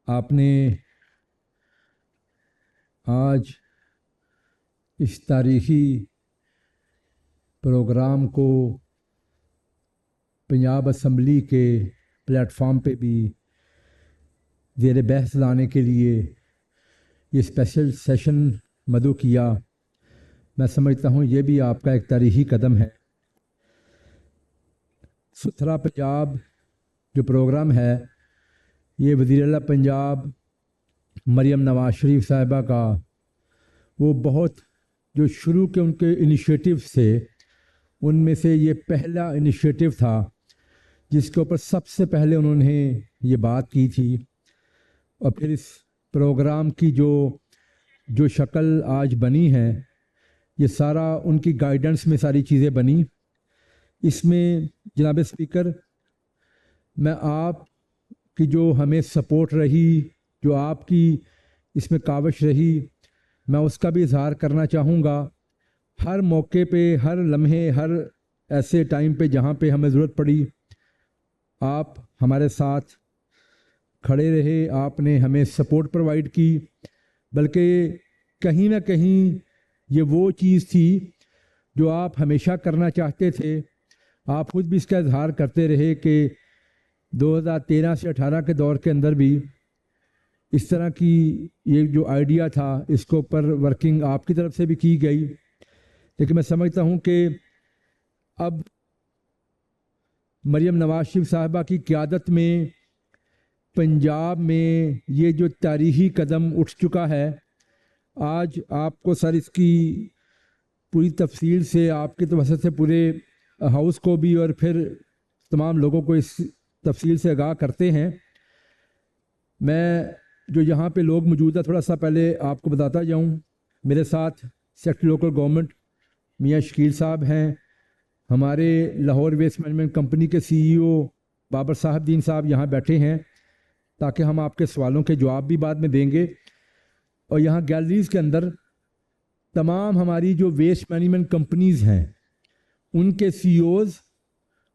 आपने आज इस तारीखी प्रोग्राम को पंजाब असम्बली के प्लेटफॉर्म पे भी ज़ेर बहस लाने के लिए ये स्पेशल सेशन मदऊ किया। मैं समझता हूँ ये भी आपका एक तारीखी कदम है। सुथरा पंजाब जो प्रोग्राम है ये वज़ीर आला पंजाब मरियम नवाज शरीफ साहिबा का वो बहुत जो शुरू के उनके इनिशिएटिव थे उनमें से ये पहला इनिशिएटिव था जिसके ऊपर सबसे पहले उन्होंने ये बात की थी। और फिर इस प्रोग्राम की जो शक्ल आज बनी है ये सारा उनकी गाइडेंस में सारी चीज़ें बनी। इसमें जनाब स्पीकर मैं आप की जो हमें सपोर्ट रही, जो आपकी इसमें काविश रही, मैं उसका भी इजहार करना चाहूँगा। हर मौके पे, हर लम्हे, हर ऐसे टाइम पे जहाँ पे हमें ज़रूरत पड़ी आप हमारे साथ खड़े रहे, आपने हमें सपोर्ट प्रोवाइड की। बल्कि कहीं ना कहीं ये वो चीज़ थी जो आप हमेशा करना चाहते थे। आप खुद भी इसका इजहार करते रहे कि 2013 से 18 के दौर के अंदर भी इस तरह की ये जो आइडिया था इसके ऊपर वर्किंग आपकी तरफ से भी की गई। लेकिन मैं समझता हूँ कि अब मरियम नवाज शरीफ साहिबा की क़यादत में पंजाब में ये जो तारीख़ी कदम उठ चुका है, आज आपको सर इसकी पूरी तफसील से आपके तो वजह से पूरे हाउस को भी और फिर तमाम लोगों को इस तफसील से आगाह करते हैं। मैं जो यहाँ पे लोग मौजूद है थोड़ा सा पहले आपको बताता जाऊँ। मेरे साथ सेक्रेटरी लोकल गवर्नमेंट मियाँ शकील साहब हैं, हमारे लाहौर वेस्ट मैनेजमेंट कंपनी के CEO बाबर साहब दीन साहब यहाँ बैठे हैं ताकि हम आपके सवालों के जवाब भी बाद में देंगे। और यहाँ गैलरीज़ के अंदर तमाम हमारी जो वेस्ट मैनेजमेंट कंपनीज़ हैं उनके CEOs,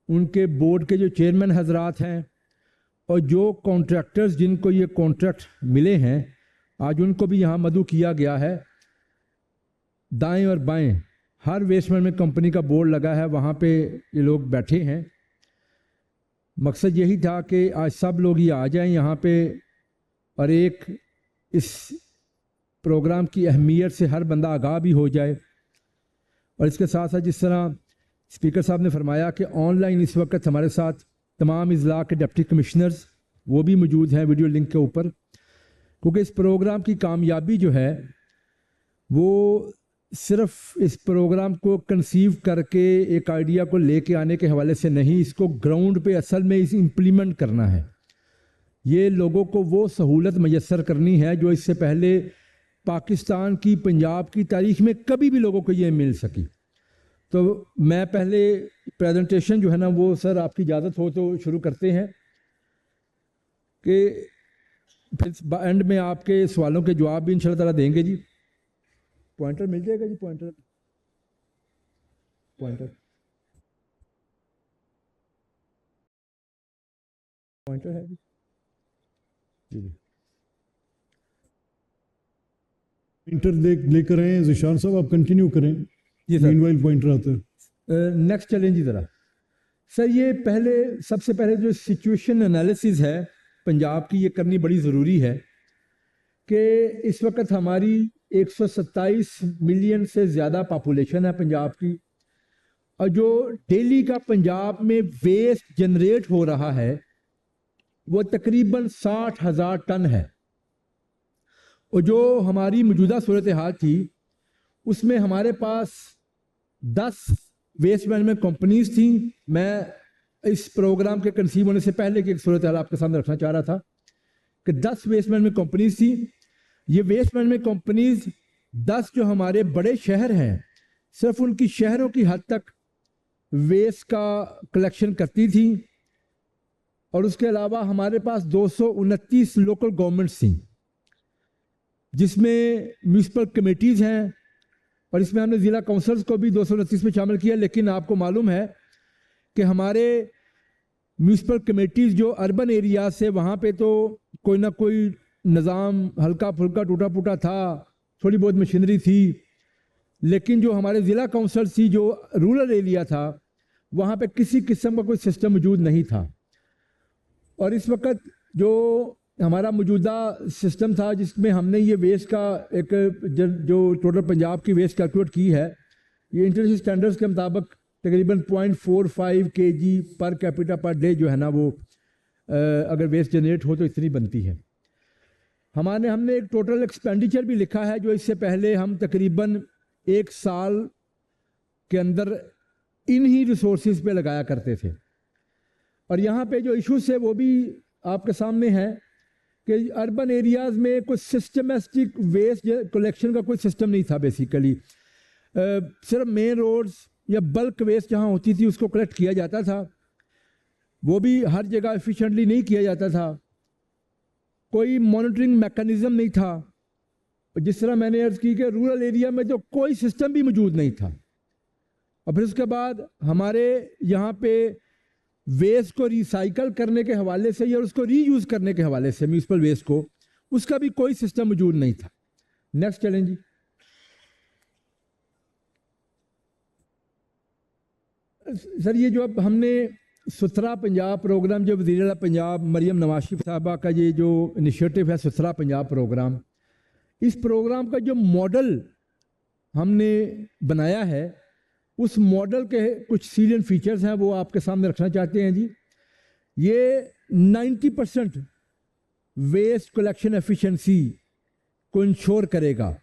उनके बोर्ड के जो चेयरमैन हजरात हैं और जो कॉन्ट्रैक्टर्स जिनको ये कॉन्ट्रैक्ट मिले हैं आज उनको भी यहाँ मदऊ किया गया है। दाएं और बाएं हर वेस्ट मैनेजमेंट कंपनी का बोर्ड लगा है, वहाँ पे ये लोग बैठे हैं। मकसद यही था कि आज सब लोग ये आ जाएं यहाँ पे और एक इस प्रोग्राम की अहमियत से हर बंदा आगाह भी हो जाए। और इसके साथ साथ जिस तरह स्पीकर साहब ने फरमाया कि ऑनलाइन इस वक्त हमारे साथ तमाम अजला के डिप्टी कमिश्नर्स वो भी मौजूद हैं वीडियो लिंक के ऊपर, क्योंकि इस प्रोग्राम की कामयाबी जो है वो सिर्फ इस प्रोग्राम को कंसीव करके एक आइडिया को लेके आने के हवाले से नहीं, इसको ग्राउंड पे असल में इस इम्प्लीमेंट करना है। ये लोगों को वो सहूलत मैसर करनी है जो इससे पहले पाकिस्तान की पंजाब की तारीख में कभी भी लोगों को ये मिल सकी। तो मैं पहले प्रेजेंटेशन जो है ना वो सर आपकी इजाज़त हो तो शुरू करते हैं कि फिर एंड में आपके सवालों के जवाब भी इंशाल्लाह ताला देंगे जी। पॉइंटर मिल जाएगा जी, पॉइंटर है जी जी। पॉइंटर लेकर आए ज़िशान साहब, आप कंटिन्यू करें जी सर। मीनवाइल पॉइंटर आता है। नेक्स्ट चैलेंज जी ज़रा सर। ये सबसे पहले जो सिचुएशन एनालिसिस है पंजाब की ये करनी बड़ी ज़रूरी है कि इस वक्त हमारी 127 मिलियन से ज़्यादा पॉपुलेशन है पंजाब की, और जो डेली का पंजाब में वेस्ट जनरेट हो रहा है वो तकरीबन 60,000 टन है। और जो हमारी मौजूदा सूरत हाल थी उसमें हमारे पास 10 वेस्ट मैनेजमेंट कंपनीज थी। मैं इस प्रोग्राम के कंसीव होने से पहले की एक सूरत हाल आपके सामने रखना चाह रहा था कि 10 वेस्ट मैनेजमेंट कंपनीज थी। ये वेस्ट मैनेजमेंट कंपनीज 10 जो हमारे बड़े शहर हैं सिर्फ उनकी शहरों की हद तक वेस्ट का कलेक्शन करती थी। और उसके अलावा हमारे पास 229 लोकल गवर्नमेंट्स थी जिसमें म्यूनसिपल कमेटीज़ हैं, और इसमें हमने ज़िला काउंसिल्स को भी 229 में शामिल किया। लेकिन आपको मालूम है कि हमारे म्यूनसिपल कमेटीज़ जो अर्बन एरिया से वहाँ पे तो कोई ना कोई निज़ाम हल्का फुल्का टूटा फूटा था, थोड़ी बहुत मशीनरी थी, लेकिन जो हमारे ज़िला काउंसिल थी, जो रूरल एरिया था, वहाँ पे किसी किस्म का कोई सिस्टम मौजूद नहीं था। और इस वक्त जो हमारा मौजूदा सिस्टम था, जिसमें हमने ये वेस्ट का एक जो टोटल पंजाब की वेस्ट कैलकुलेट की है, ये इंटरनेशनल स्टैंडर्ड्स के मुताबिक तकरीबन 0.45 kg per capita per day जो है ना, वो अगर वेस्ट जनरेट हो तो इतनी बनती है। हमने एक टोटल एक्सपेंडिचर भी लिखा है, जो इससे पहले हम तकरीबन 1 साल के अंदर इन्हीं रिसोर्सेज पे लगाया करते थे। और यहाँ पे जो इश्यूज है वो भी आपके सामने है कि अर्बन एरियाज़ में कुछ सिस्टमेटिक वेस्ट कलेक्शन का कोई सिस्टम नहीं था। बेसिकली सिर्फ मेन रोड्स या बल्क वेस्ट जहाँ होती थी उसको कलेक्ट किया जाता था, वो भी हर जगह एफिशिएंटली नहीं किया जाता था। कोई मॉनिटरिंग मैकेनिज्म नहीं था। जिस तरह मैंने अर्ज़ की कि रूरल एरिया में तो कोई सिस्टम भी मौजूद नहीं था। और फिर उसके बाद हमारे यहाँ पे वेस्ट को रिसाइकल करने के हवाले से या उसको रीयूज़ करने के हवाले से म्यूनिसिपल वेस्ट को, उसका भी कोई सिस्टम मौजूद नहीं था। नेक्स्ट चलें जी। सर, ये जो अब हमने सुथरा पंजाब प्रोग्राम, जो वज़ीर आला पंजाब मरियम नवाज शरीफ साहबा का ये जो इनिशिएटिव है सुथरा पंजाब प्रोग्राम, इस प्रोग्राम का जो मॉडल हमने बनाया है, उस मॉडल के कुछ सीरियन फीचर्स हैं, वो आपके सामने रखना चाहते हैं जी। ये 90% वेस्ट कलेक्शन एफिशिएंसी को इंश्योर करेगा।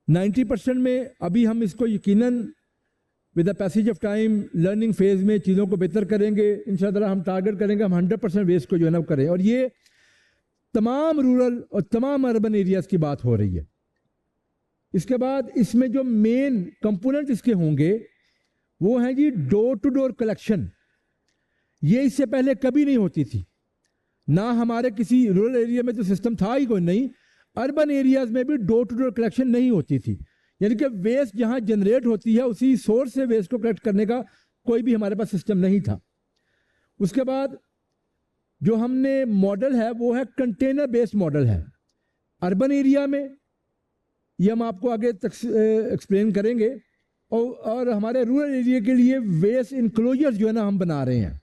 90% में अभी हम इसको यकीनन with the passage of time learning phase में चीज़ों को बेहतर करेंगे। इंशाअल्लाह हम टारगेट करेंगे हम 100% वेस्ट को जो है ना करें। और ये तमाम रूरल और तमाम अर्बन एरियाज़ की बात हो रही है। इसके बाद इसमें जो मेन कंपोनेंट इसके होंगे वो हैं जी डोर टू डोर कलेक्शन। ये इससे पहले कभी नहीं होती थी, ना हमारे किसी रूरल एरिया में तो सिस्टम था ही कोई नहीं। अर्बन एरियाज़ में भी डोर टू डोर कलेक्शन नहीं होती थी, यानी कि वेस्ट जहाँ जनरेट होती है उसी सोर्स से वेस्ट को कलेक्ट करने का कोई भी हमारे पास सिस्टम नहीं था। उसके बाद जो हमने मॉडल है वो है कंटेनर बेस्ड मॉडल है। अर्बन एरिया में ये हम आपको आगे एक्सप्लेन करेंगे। और हमारे रूरल एरिया के लिए वेस्ट इनक्लोजर्स जो है ना हम बना रहे हैं।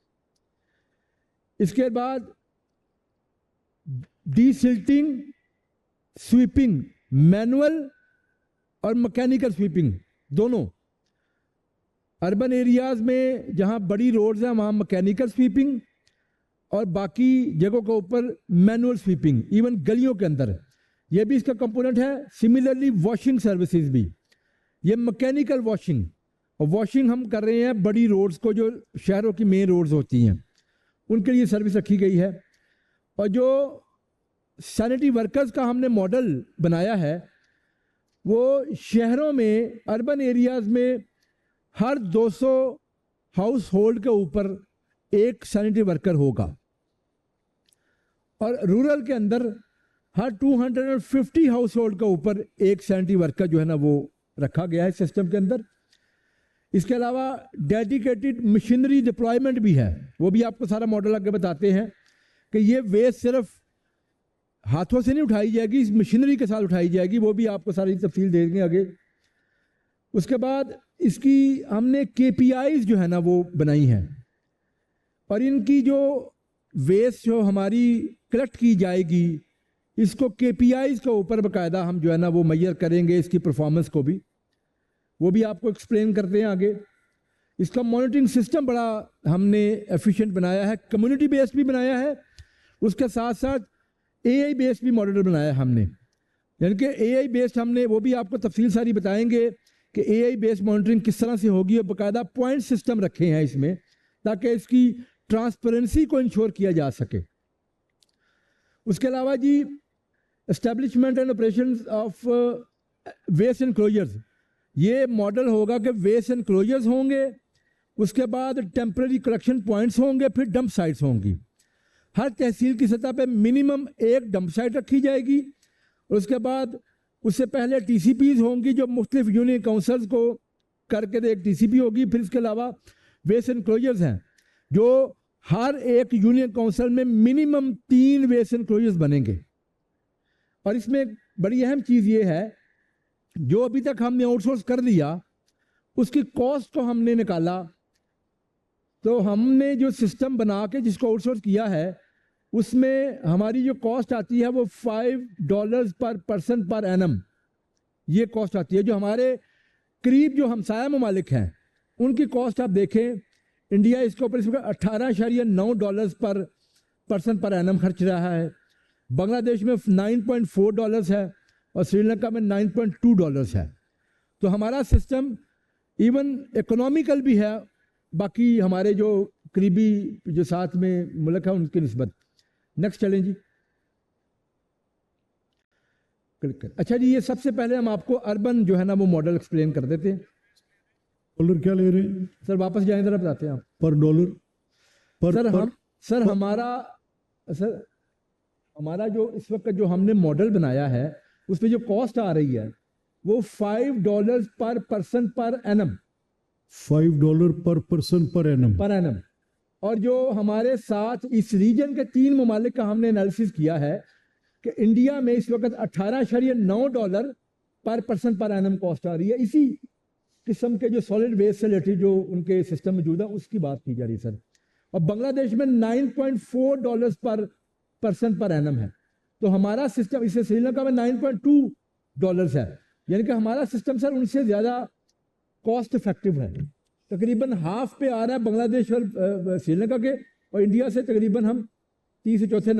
इसके बाद डीसिल्टिंग, स्वीपिंग, मैनुअल और मैकेनिकल स्वीपिंग दोनों। अर्बन एरियाज़ में जहाँ बड़ी रोड्स हैं वहाँ मैकेनिकल स्वीपिंग और बाकी जगहों के ऊपर मैनुअल स्वीपिंग, इवन गलियों के अंदर ये भी इसका कंपोनेंट है। सिमिलरली वॉशिंग सर्विसेज भी, ये मैकेनिकल वॉशिंग, और वॉशिंग हम कर रहे हैं बड़ी रोड्स को, जो शहरों की मेन रोड्स होती हैं उनके लिए सर्विस रखी गई है। और जो सैनिटरी वर्कर्स का हमने मॉडल बनाया है वो शहरों में, अर्बन एरियाज़ में हर 200 हाउस होल्ड के ऊपर एक सैनिटरी वर्कर होगा, और रूरल के अंदर हर 250 हाउस होल्ड के ऊपर एक सैनिटरी वर्कर जो है ना वो रखा गया है सिस्टम के अंदर। इसके अलावा डेडिकेटेड मशीनरी डिप्लॉयमेंट भी है, वो भी आपको सारा मॉडल आगे बताते हैं कि ये वेस्ट सिर्फ हाथों से नहीं उठाई जाएगी, इस मशीनरी के साथ उठाई जाएगी, वो भी आपको सारी तफसील दे देंगे आगे। उसके बाद इसकी हमने KPIs जो है ना वो बनाई हैं, और इनकी जो वेस्ट जो हमारी कलेक्ट की जाएगी इसको KPIs के ऊपर बाकायदा हम जो है ना वो मेजर करेंगे, इसकी परफॉर्मेंस को भी, वो भी आपको एक्सप्लेन करते हैं आगे। इसका मॉनिटरिंग सिस्टम बड़ा हमने एफिशिएंट बनाया है, कम्युनिटी बेस्ड भी बनाया है, उसके साथ साथ AI बेस्ड भी मॉडल बनाया है हमने। यानी कि AI बेस्ड हमने, वो भी आपको तफसील सारी बताएंगे कि AI बेस्ड मॉनिटरिंग किस तरह से होगी, और बाकायदा पॉइंट सिस्टम रखे हैं इसमें ताकि इसकी ट्रांसपेरेंसी को इंश्योर किया जा सके। उसके अलावा जी establishment and operation of waste enclosures, ये मॉडल होगा कि वेस्ट एनक्लोजर्स होंगे, उसके बाद टेम्परेरी कलेक्शन पॉइंट्स होंगे, फिर डंप साइट्स होंगी। हर तहसील की सतह पे मिनिमम एक डंप साइट रखी जाएगी, और उसके बाद उससे पहले TCPs होंगी जो मुख्तलिफ यूनियन काउंसिल्स को करके एक TCP होगी। फिर इसके अलावा वेस्ट एनक्लोजर्स हैं जो हर एक यूनियन काउंसिल में मिनिमम 3 वेस्ट एनक्लोजर्स बनेंगे। और इसमें बड़ी अहम चीज़ ये है, जो अभी तक हमने आउटसोर्स कर दिया उसकी कॉस्ट को हमने निकाला, तो हमने जो सिस्टम बना के जिसको आउटसोर्स किया है उसमें हमारी जो कॉस्ट आती है वो $5 पर पर्सन पर एनम ये कॉस्ट आती है। जो हमारे करीब जो हमसाया ममालिक हैं उनकी कॉस्ट आप देखें, इंडिया इसके ऊपर इसमें $18.9 पर पर्सन पर एनम खर्च रहा है, बांग्लादेश में $9.4 है और श्रीलंका में $9.2 है। तो हमारा सिस्टम इवन इकोनॉमिकल भी है बाकी हमारे जो करीबी जो साथ में मुल्क है उनकी निस्बत। नेक्स्ट चलें जी, क्लिक कर। अच्छा जी, ये सबसे पहले हम आपको अर्बन जो है ना वो मॉडल एक्सप्लेन कर देते हैं। डॉलर क्या ले रहे हैं सर वापस जाएं जरा, बताते हैं आप पर डॉलर पर सर पर, हम सर पर, हमारा जो इस वक्त जो हमने मॉडल बनाया है उसमें जो कॉस्ट आ रही है वो $5 पर पर्सन पर एनम, $5 पर पर्सन पर एनम। और जो हमारे साथ इस रीजन के 3 ममालिक का हमने एनालिसिस किया है कि इंडिया में इस वक्त $18.9 पर पर्सन पर एनम कॉस्ट आ रही है। इसी किस्म के जो सॉलिड वेस्ट से रिलेटेड जो उनके सिस्टम मौजूद है उसकी बात की जा रही है सर। और बांग्लादेश में $9.4 पर पर्सन पर एनम है। तो हमारा सिस्टम, इससे श्रीलंका में $9.2 है, यानी कि हमारा सिस्टम सर उनसे ज़्यादा कॉस्ट इफेक्टिव है। तकरीबन हाफ पे आ रहा है बांग्लादेश और श्रीलंका के, और इंडिया से तकरीबन हम तीसरे चौथे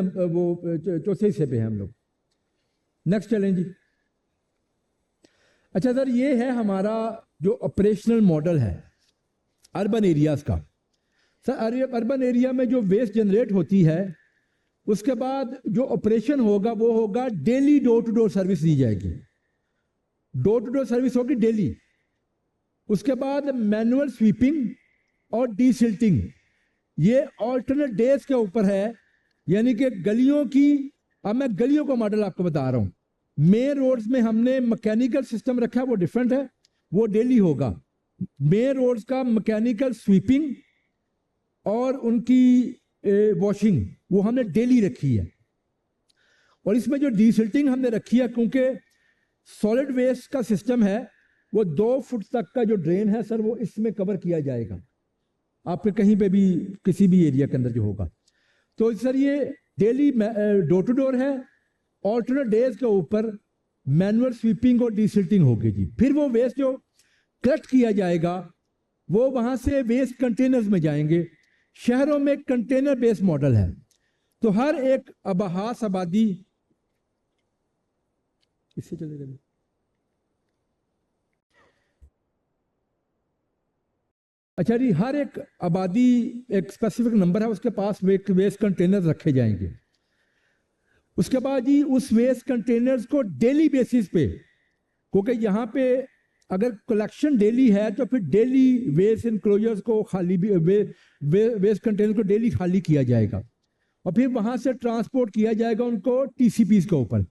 हिस्से पे हैं हम लोग। नेक्स्ट चलें जी। अच्छा सर, ये है हमारा जो ऑपरेशनल मॉडल है अर्बन एरियाज का। सर अर्बन एरिया में जो वेस्ट जनरेट होती है उसके बाद जो ऑपरेशन होगा वो होगा daily door to door service दी जाएगी। डोर टू डोर सर्विस होगी डेली। उसके बाद मैनुअल स्वीपिंग और डीसिल्टिंग, ये ऑल्टरनेट डेज के ऊपर है, यानी कि गलियों की, अब मैं गलियों का मॉडल आपको बता रहा हूं। मेन रोड्स में हमने मैकेनिकल सिस्टम रखा है, वो डिफरेंट है, वो डेली होगा। मेन रोड्स का मैकेनिकल स्वीपिंग और उनकी वॉशिंग वो हमने डेली रखी है। और इसमें जो डीसिल्टिंग हमने रखी है, क्योंकि सॉलिड वेस्ट का सिस्टम है, वो 2 फुट तक का जो ड्रेन है सर वो इसमें कवर किया जाएगा आपके कहीं पे भी किसी भी एरिया के अंदर जो होगा। तो सर ये डेली डोर टू डोर है, ऑल्टरनेट डेज के ऊपर मैनुअल स्वीपिंग और डीसिल्टिंग होगी जी। फिर वो वेस्ट जो कलेक्ट किया जाएगा वो वहां से वेस्ट कंटेनर्स में जाएंगे। शहरों में कंटेनर बेस्ड मॉडल है, तो हर एक अबहास आबादी, इससे चलेगा। अच्छा जी, हर एक आबादी एक स्पेसिफिक नंबर है, उसके पास वेस्ट कंटेनर रखे जाएंगे। उसके बाद जी उस वेस्ट कंटेनर्स को डेली बेसिस पे, क्योंकि यहाँ पे अगर कलेक्शन डेली है तो फिर डेली वेस्ट एनक्लोजर्स को खाली भी वेस्ट कंटेनर को डेली खाली किया जाएगा और फिर वहाँ से ट्रांसपोर्ट किया जाएगा उनको टीसीपीज के ऊपर।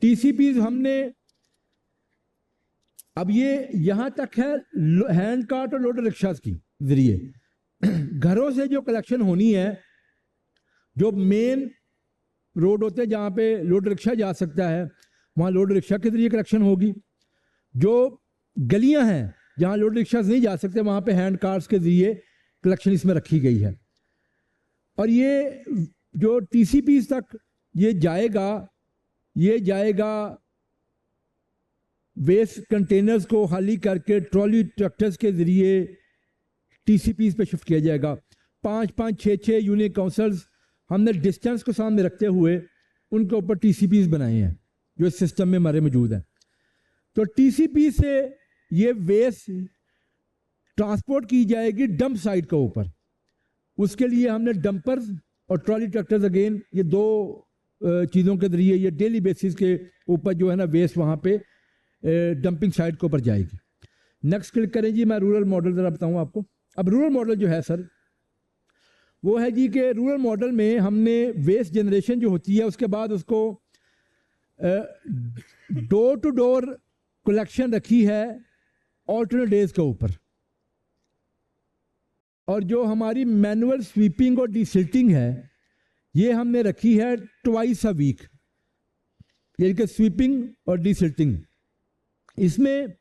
टीसीपीज हमने अब ये यहाँ तक है हैंड कार्ट और लोडर रिक्शास की जरिए घरों से जो कलेक्शन होनी है, जो मेन रोड होते हैं जहाँ पे लोडर रिक्शा जा सकता है वहाँ लोडर रिक्शा के जरिए कलेक्शन होगी। जो गलियाँ हैं जहाँ लोडर रिक्शा नहीं जा सकते वहाँ पे हैंड कार्ट्स के जरिए कलेक्शन इसमें रखी गई है। और ये जो टीसीपीज तक ये जाएगा वेस्ट कंटेनर्स को खाली करके ट्रॉली ट्रैक्टर्स के जरिए टीसीपीज पे शिफ्ट किया जाएगा। 5-5, 6-6 यूनियन काउंसिल्स हमने डिस्टेंस को सामने रखते हुए उनके ऊपर टीसीपीज बनाए हैं जो इस सिस्टम में हमारे मौजूद हैं। तो टीसीपी से ये वेस्ट ट्रांसपोर्ट की जाएगी डंप साइट के ऊपर। उसके लिए हमने डंपर्स और ट्रॉली ट्रैक्टर्स, अगेन ये 2 चीज़ों के जरिए ये डेली बेसिस के ऊपर जो है ना वेस्ट वहाँ पे डंपिंग साइट के ऊपर जाएगी। नेक्स्ट क्लिक करें जी। मैं रूरल मॉडल ज़रा बताऊँ आपको। अब रूरल मॉडल जो है सर वो है जी कि रूरल मॉडल में हमने वेस्ट जनरेशन जो होती है उसके बाद उसको डोर टू डोर कलेक्शन रखी है ऑल्टरनेट डेज के ऊपर। और जो हमारी मैनुअल स्वीपिंग और डिसिल्टिंग है ये हमने रखी है ट्वाइस अ वीक, यानी कि स्वीपिंग और डिसिल्टिंग। इसमें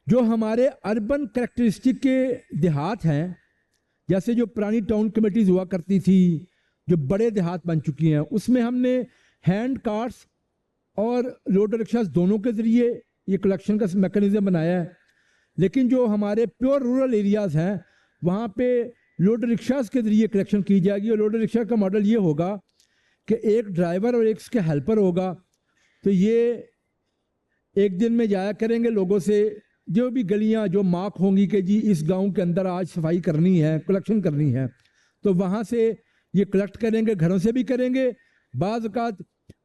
जो हमारे अर्बन कैरेक्टरिस्टिक के देहात हैं, जैसे जो पुरानी टाउन कमेटीज़ हुआ करती थी, जो बड़े देहात बन चुकी हैं, उसमें हमने हैंड कार्ट्स और लोडर रिक्शा दोनों के ज़रिए ये कलेक्शन का मैकेनिज्म बनाया है। लेकिन जो हमारे प्योर रूरल एरियाज़ हैं वहाँ पे लोडर रिक्शास के ज़रिए कलेक्शन की जाएगी। और लोडर रिक्शा का मॉडल ये होगा कि एक ड्राइवर और एक उसके हेल्पर होगा, तो ये एक दिन में जाया करेंगे लोगों से, जो भी गलियां जो मार्क होंगी कि जी इस गांव के अंदर आज सफाई करनी है, कलेक्शन करनी है, तो वहाँ से ये कलेक्ट करेंगे, घरों से भी करेंगे, बाज़ औक़ात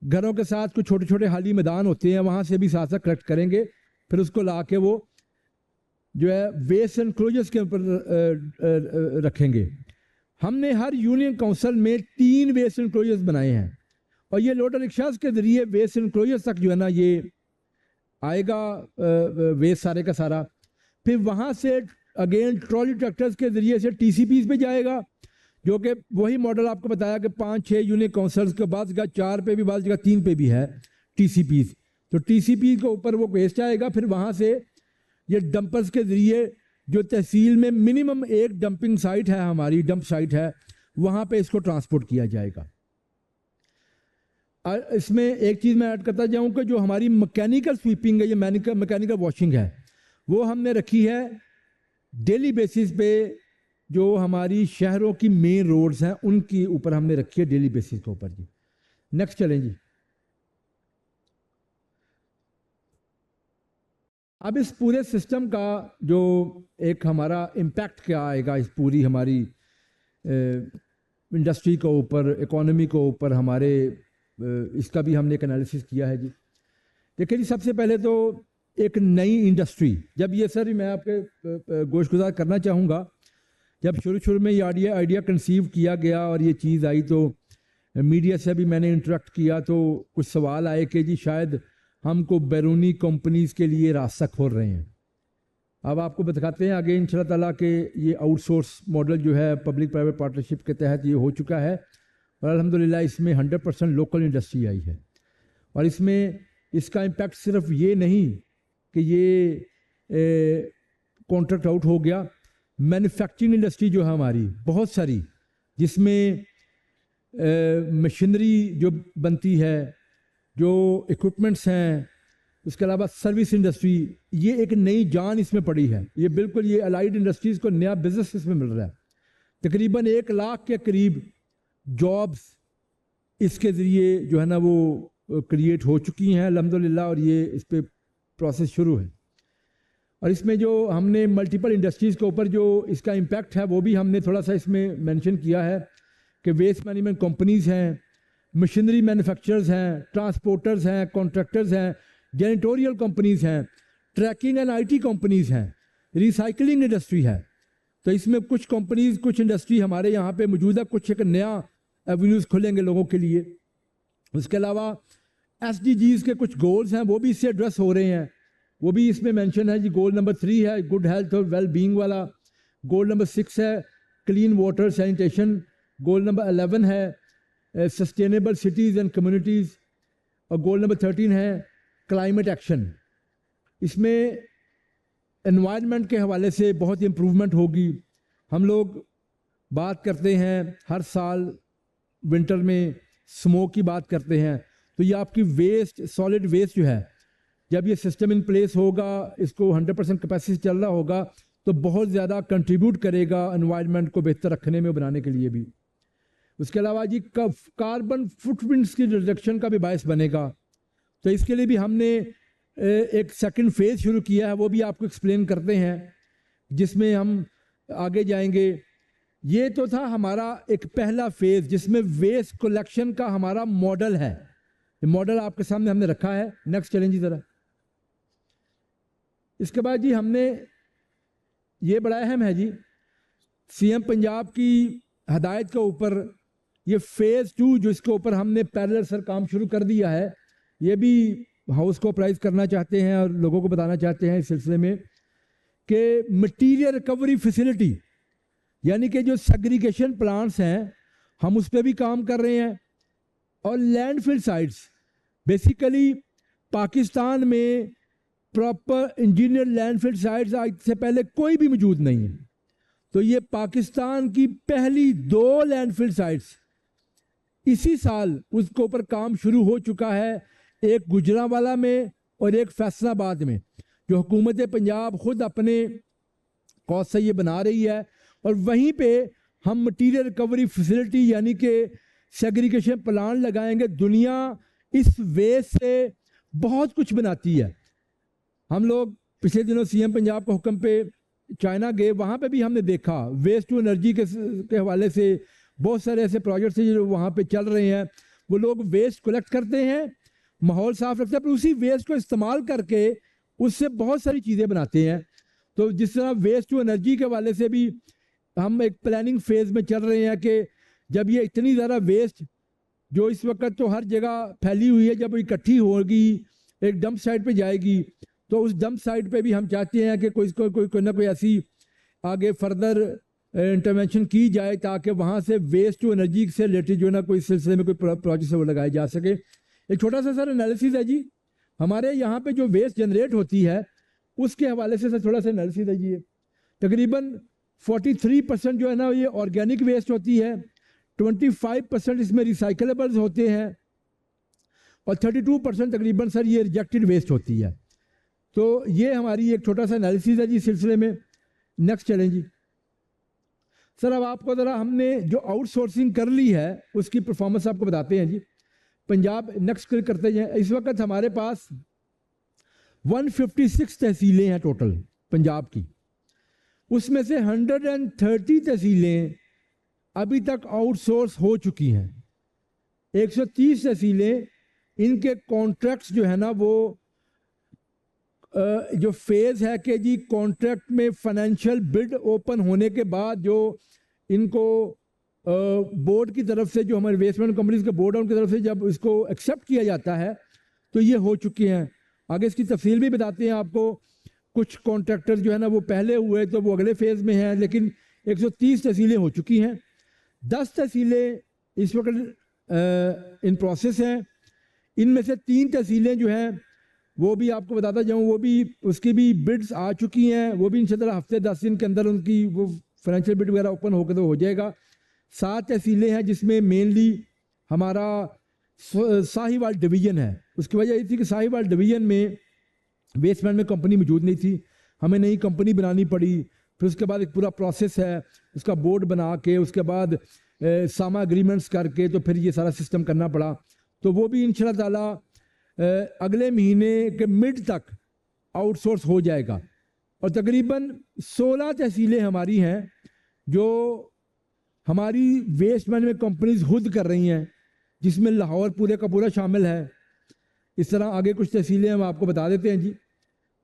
घरों के साथ कुछ छोटे छोटे खाली मैदान होते हैं वहाँ से भी साथ साथ कलेक्ट करेंगे, फिर उसको ला के वो जो है वेस्ट एनक्लोजर्स के ऊपर रखेंगे। हमने हर यूनियन काउंसिल में 3 वेस्ट एनक्लोजर्स बनाए हैं और ये लोडर रिक्शास के ज़रिए वेस्ट एनक्लोजर्स तक जो है ना ये आएगा वेस्ट सारे का सारा। फिर वहाँ से अगेन ट्रॉली ट्रैक्टर्स के ज़रिए से TCPs पे जाएगा, जो कि वही मॉडल आपको बताया कि 5-6 यूनियन काउंसिल्स के बाद जगह 4 पे भी, बाद जगह 3 पे भी है TCPs। तो TCPs के ऊपर वो वेस्ट आएगा, फिर वहाँ से ये डंपर्स के ज़रिए जो तहसील में मिनिमम एक डंपिंग साइट है, हमारी डंप साइट है, वहाँ पे इसको ट्रांसपोर्ट किया जाएगा। इसमें एक चीज़ मैं ऐड करता जाऊँ कि जो हमारी मैकेनिकल स्वीपिंग है, ये मैकेनिकल वॉशिंग है, वो हमने रखी है डेली बेसिस पे। जो हमारी शहरों की मेन रोड्स हैं उनके ऊपर हमने रखी है डेली बेसिस के ऊपर जी। नेक्स्ट चलें जी। अब इस पूरे सिस्टम का जो एक हमारा इम्पैक्ट क्या आएगा इस पूरी हमारी इंडस्ट्री के ऊपर, इकोनॉमी के ऊपर, हमारे इसका भी हमने एक एनालिसिस किया है जी। देखिए जी, सबसे पहले तो एक नई इंडस्ट्री, जब ये सर मैं आपके गोशगुजार करना चाहूँगा, जब शुरू में ये आइडिया कंसीव किया गया और ये चीज़ आई तो मीडिया से भी मैंने इंटरेक्ट किया, तो कुछ सवाल आए कि जी शायद हमको बैरूनी कंपनीज़ के लिए रास्ता खोल रहे हैं। अब आपको बताते हैं आगे इंशाल्लाह ताला के ये आउटसोर्स मॉडल जो है पब्लिक प्राइवेट पार्टनरशिप के तहत ये हो चुका है और अल्हम्दुलिल्लाह इसमें 100% लोकल इंडस्ट्री आई है। और इसमें इसका इम्पैक्ट सिर्फ ये नहीं कि ये कॉन्ट्रैक्ट आउट हो गया, मैन्युफैक्चरिंग इंडस्ट्री जो है हमारी बहुत सारी, जिसमें मशीनरी जो बनती है, जो इक्विपमेंट्स हैं, उसके अलावा सर्विस इंडस्ट्री, ये एक नई जान इसमें पड़ी है। ये बिल्कुल ये अलाइड इंडस्ट्रीज़ को नया बिजनेस इसमें मिल रहा है। तकरीबन 1 लाख के करीब जॉब्स इसके ज़रिए जो है ना वो क्रिएट हो चुकी हैं अल्हम्दुलिल्लाह, और ये इस पर प्रोसेस शुरू है। और इसमें जो हमने मल्टीपल इंडस्ट्रीज़ के ऊपर जो इसका इम्पैक्ट है वो भी हमने थोड़ा सा इसमें मेंशन किया है कि वेस्ट मैनेजमेंट कंपनीज़ हैं, मशीनरी मैन्युफैक्चरर्स हैं, ट्रांसपोर्टर्स हैं, कॉन्ट्रैक्टर्स हैं, जेनिटोरियल कंपनीज़ हैं, ट्रैकिंग एंड IT कंपनीज़ हैं, रिसाइकलिंग इंडस्ट्री है। तो इसमें कुछ कंपनीज़, कुछ इंडस्ट्री हमारे यहाँ पे मौजूद है, कुछ एक नया एवेन्यूज़ खुलेंगे लोगों के लिए। उसके अलावा SDGs के कुछ गोल्स हैं वो भी इससे एड्रेस हो रहे हैं, वो भी इसमें मेंशन है जी। गोल नंबर 3 है गुड हेल्थ और वेल बीइंग वाला, गोल नंबर 6 है clean water sanitation, goal number 11 है सस्टेनेबल सिटीज़ एंड कम्युनिटीज़, और गोल नंबर 13 है क्लाइमेट एक्शन। इसमें एनवायरनमेंट के हवाले से बहुत इम्प्रूवमेंट होगी। हम लोग बात करते हैं हर साल विंटर में स्मोक की बात करते हैं, तो ये आपकी वेस्ट, सॉलिड वेस्ट जो है, जब ये सिस्टम इन प्लेस होगा, इसको 100% कैपेसिटी चल रहा होगा, तो बहुत ज़्यादा कंट्रीब्यूट करेगा एनवायरनमेंट को बेहतर रखने में, बनाने के लिए भी। उसके अलावा जी कार्बन फुटप्रिंट्स की रिडक्शन का भी बायस बनेगा। तो इसके लिए भी हमने एक सेकंड फेज़ शुरू किया है, वो भी आपको एक्सप्लेन करते हैं, जिसमें हम आगे जाएंगे। ये तो था हमारा एक पहला फेज़ जिसमें वेस्ट कलेक्शन का हमारा मॉडल है। ये मॉडल आपके सामने हमने रखा है। नेक्स्ट चैलेंज जी ज़रा। इसके बाद जी हमने ये बड़ा अहम है जी, CM पंजाब की हदायत के ऊपर ये फेज़ 2 जो इसके ऊपर हमने पैरेलल सर काम शुरू कर दिया है, ये भी हाउस को अप्राइज करना चाहते हैं और लोगों को बताना चाहते हैं इस सिलसिले में कि मटीरियल रिकवरी फैसिलिटी, यानी कि जो सेग्रीगेशन प्लांट्स हैं हम उस पर भी काम कर रहे हैं। और लैंडफिल साइट्स, बेसिकली पाकिस्तान में प्रॉपर इंजीनियर लैंडफिल साइट्स आज से पहले कोई भी मौजूद नहीं है। तो ये पाकिस्तान की पहली 2 लैंडफिल साइट्स इसी साल उसके ऊपर काम शुरू हो चुका है, एक गुजरांवाला में और एक फैसलाबाद में, जो हुकूमत पंजाब खुद अपने कॉस्ट से ये बना रही है। और वहीं पे हम मटीरियल रिकवरी फैसिलिटी यानी कि सेग्रीगेशन प्लांट लगाएंगे। दुनिया इस वेस्ट से बहुत कुछ बनाती है। हम लोग पिछले दिनों सीएम पंजाब के हुक्म पे चाइना गए, वहाँ पे भी हमने देखा वेस्ट टू एनर्जी के हवाले से बहुत सारे ऐसे प्रोजेक्ट्स हैं जो वहाँ पे चल रहे हैं। वो लोग वेस्ट कलेक्ट करते हैं, माहौल साफ रखते हैं, पर उसी वेस्ट को इस्तेमाल करके उससे बहुत सारी चीज़ें बनाते हैं। तो जिस तरह वेस्ट टू एनर्जी के हवाले से भी हम एक प्लानिंग फेज में चल रहे हैं कि जब ये इतनी ज़्यादा वेस्ट जो इस वक्त तो हर जगह फैली हुई है, जब इकट्ठी होगी एक डंप साइट पे जाएगी, तो उस डंप साइट पे भी हम चाहते हैं कि कोई ना कोई ऐसी आगे फर्दर इंटरवेंशन की जाए ताकि वहाँ से वेस्ट टू एनर्जी से रिलेटेड जो है ना कोई सिलसिले में कोई प्रोजेक्ट से वो लगाए जा सके। एक छोटा सा सर एनालिसिस है जी, हमारे यहाँ पे जो वेस्ट जनरेट होती है उसके हवाले से सर थोड़ा सा एनालिसिस है जी। ये तकरीबन 43% जो है ना ये ऑर्गेनिक वेस्ट होती है, 25% इसमें रिसाइकलेबल्स होते हैं और 32% तकरीबन सर ये रिजेक्टेड वेस्ट होती है। तो ये हमारी एक छोटा सा एनालिसिस है जी सिलसिले में। नेक्स्ट चलें जी सर। अब आपको ज़रा हमने जो आउटसोर्सिंग कर ली है उसकी परफॉर्मेंस आपको बताते हैं जी। पंजाब नेक्स्ट क्लिक करते हैं। इस वक्त हमारे पास 156 तहसीलें हैं टोटल पंजाब की, उसमें से 130 तहसीलें अभी तक आउटसोर्स हो चुकी हैं। 130 तहसीलें इनके कॉन्ट्रैक्ट्स जो है ना वो जो फेज है कि जी कॉन्ट्रैक्ट में फाइनेंशियल बिड ओपन होने के बाद जो इनको बोर्ड की तरफ से, जो हमारे इन्वेस्टमेंट कंपनीज के बोर्ड है उनकी तरफ से जब इसको एक्सेप्ट किया जाता है तो ये हो चुकी हैं। आगे इसकी तफसील भी बताते हैं आपको। कुछ कॉन्ट्रैक्टर जो है ना वो पहले हुए तो वो अगले फेज में हैं, लेकिन 130 तहसीलें हो चुकी हैं। 10 तहसीलें इस वक्त इन प्रोसेस हैं। इनमें से 3 तहसीलें जो हैं वो भी आपको बताता जाऊँ, वो भी उसकी भी बिड्स आ चुकी हैं। वो भी इंशाअल्लाह हफ्ते 10 दिन के अंदर उनकी वो फाइनेंशियल बिड वगैरह ओपन होकर तो हो जाएगा। 7 तहसीलें हैं जिसमें मेनली हमारा साहिवाल डिवीज़न है। उसकी वजह ये थी कि साहिवाल डिवीज़न में वेस्ट मैनेजमेंट कंपनी मौजूद नहीं थी, हमें नई कंपनी बनानी पड़ी। फिर उसके बाद एक पूरा प्रोसेस है, उसका बोर्ड बना के उसके बाद सामा एग्रीमेंट्स करके तो फिर ये सारा सिस्टम करना पड़ा। तो वो भी इंशाअल्लाह ताला अगले महीने के मिड तक आउटसोर्स हो जाएगा। और तकरीबन 16 तहसीलें हमारी हैं जो हमारी वेस्ट मैनेजमेंट कंपनीज खुद कर रही हैं, जिसमें लाहौर पूरे का पूरा शामिल है। इस तरह आगे कुछ तहसीलें हम आपको बता देते हैं जी।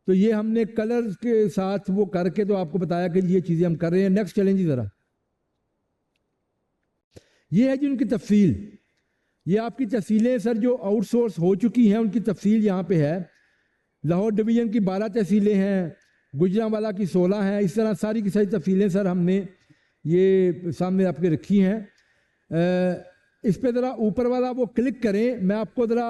तो ये हमने कलर के साथ वो करके तो आपको बताया कि ये चीज़ें हम कर रहे हैं। नेक्स्ट चलें जी ज़रा। ये है जी उनकी तफसील। ये आपकी तहसीलें सर जो आउटसोर्स हो चुकी हैं उनकी तफसील यहाँ पे है। लाहौर डिवीज़न की 12 तहसीलें हैं, गुजरांवाला की 16 हैं। इस तरह सारी की सारी तफसीलें सर हमने ये सामने आपके रखी हैं। इस पे ज़रा ऊपर वाला वो क्लिक करें, मैं आपको ज़रा,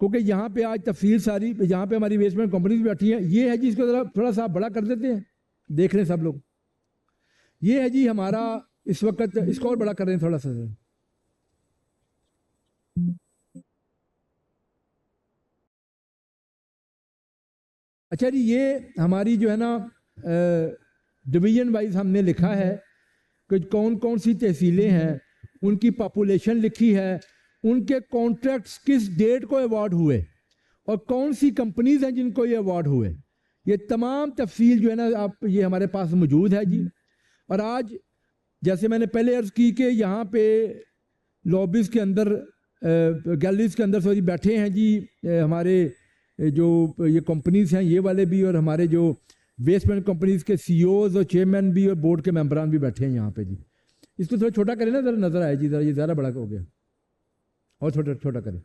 क्योंकि यहाँ पे आज तफसील सारी, यहाँ पे हमारी इन्वेस्टमेंट कंपनीज बैठी हैं। ये है जी, इसको ज़रा थोड़ा सा बड़ा कर देते हैं, देख लें सब लोग। ये है जी हमारा इस वक्त, इसको और बड़ा कर रहे हैं थोड़ा सा। अच्छा जी, ये हमारी जो है ना डिवीज़न वाइज हमने लिखा है कि कौन कौन सी तहसीलें हैं, उनकी पॉपुलेशन लिखी है, उनके कॉन्ट्रैक्ट्स किस डेट को अवार्ड हुए और कौन सी कंपनीज हैं जिनको ये अवार्ड हुए। ये तमाम तफसील जो है ना आप, ये हमारे पास मौजूद है जी। और आज जैसे मैंने पहले अर्ज़ की कि यहाँ पे लॉबीज़ के अंदर, गैलरीज के अंदर सॉरी बैठे हैं जी हमारे जो ये कंपनीज हैं, ये वाले भी, और हमारे जो वेस्ट मैनेजमेंट कंपनीज के सीईओज और चेयरमैन भी और बोर्ड के मेंबरान भी बैठे हैं यहाँ पे जी। इसको थोड़ा छोटा करें ना, ज़रा नज़र आए जी, ज़रा ये ज़्यादा बड़ा हो गया, और छोटा छोटा करें।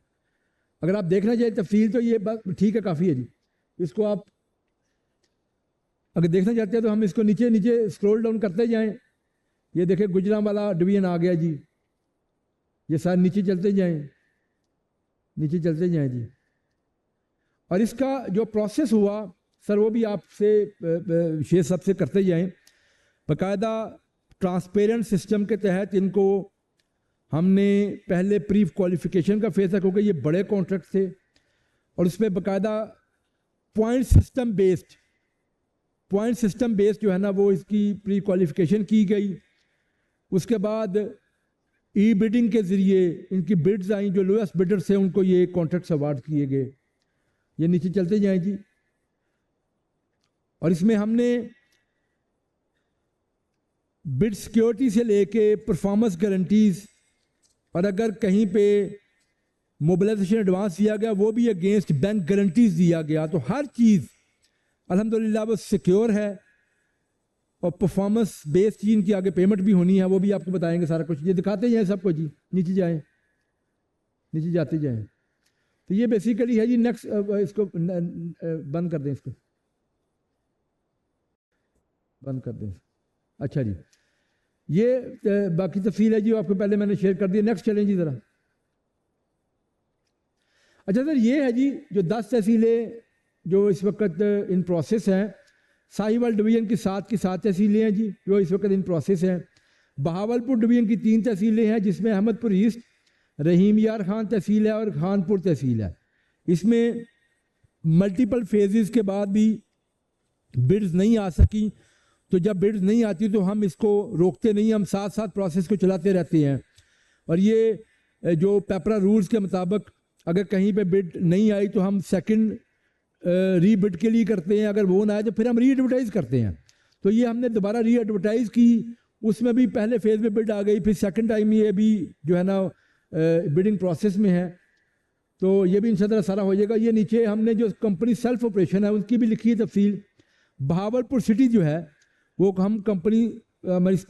अगर आप देखना चाहिए तफसील तो ये बात ठीक है, काफ़ी है जी। इसको आप अगर देखना चाहते हैं तो हम इसको नीचे नीचे स्क्रॉल डाउन करते जाएं ये देखें गुजरांवाला डिवीजन आ गया जी, ये सारे नीचे चलते जाएं, नीचे चलते जाएं जी। और इसका जो प्रोसेस हुआ सर वो भी आपसे शेयर सबसे करते जाएं। बाकायदा ट्रांसपेरेंट सिस्टम के तहत इनको हमने पहले प्री क्वालिफिकेशन का फेस है, क्योंकि ये बड़े कॉन्ट्रैक्ट थे, और उसमें बाकायदा पॉइंट सिस्टम बेस्ड जो है ना वो इसकी प्री क्वालिफिकेशन की गई। उसके बाद ई बिडिंग के ज़रिए इनकी बिड्स आई, जो लोएस्ट बिडर थे उनको ये कॉन्ट्रैक्ट्स अवार्ड किए गए। ये नीचे चलते जाएं जी। और इसमें हमने बिड सिक्योरिटी से लेके परफॉर्मेंस गारंटीज, और अगर कहीं पे मोबिलाइजेशन एडवांस दिया गया वो भी अगेंस्ट बैंक गारंटीज दिया गया। तो हर चीज़ अल्हम्दुलिल्लाह वो सिक्योर है, और परफॉर्मेंस बेस्ड चीज़ की आगे पेमेंट भी होनी है, वो भी आपको बताएंगे सारा कुछ। ये दिखाते जाएं सबको जी, नीचे जाएं, नीचे जाते जाएं। तो ये बेसिकली है जी। नेक्स्ट इसको बंद कर दें, इसको बंद कर दें। अच्छा जी, ये बाकी तफसील है जी, आपको पहले मैंने शेयर कर दिया। नेक्स्ट चलें जी ज़रा। अच्छा सर, ये है जी जो 10 तहसीलें जो इस वक्त इन प्रोसेस हैं। साहिवाल डिवीज़न की 7 तहसीलें हैं जी जो इस वक्त इन प्रोसेस हैं। बहावलपुर डिवीज़न की 3 तहसीलें हैं, जिसमें अहमदपुर ईस्ट, रहीम यार खान तहसील है और खानपुर तहसील है। इसमें मल्टीपल फेजेस के बाद भी बिड्स नहीं आ सकी। तो जब बिड्स नहीं आती तो हम इसको रोकते नहीं, हम साथ साथ प्रोसेस को चलाते रहते हैं। और ये जो पेपरा रूल्स के मुताबिक अगर कहीं पे बिड नहीं आई तो हम सेकंड रीबिड के लिए करते हैं, अगर वो ना आए तो फिर हम री एडवर्टाइज़ करते हैं। तो ये हमने दोबारा री एडवर्टाइज़ की, उसमें भी पहले फेज़ में बिड आ गई, फिर सेकंड टाइम ये भी जो है ना बिडिंग प्रोसेस में है। तो ये भी इंशाअल्लाह सारा हो जाएगा। ये नीचे हमने जो कंपनी सेल्फ ऑपरेशन है उसकी भी लिखी है तफसील। बहावलपुर सिटी जो है वो हम कंपनी हमारी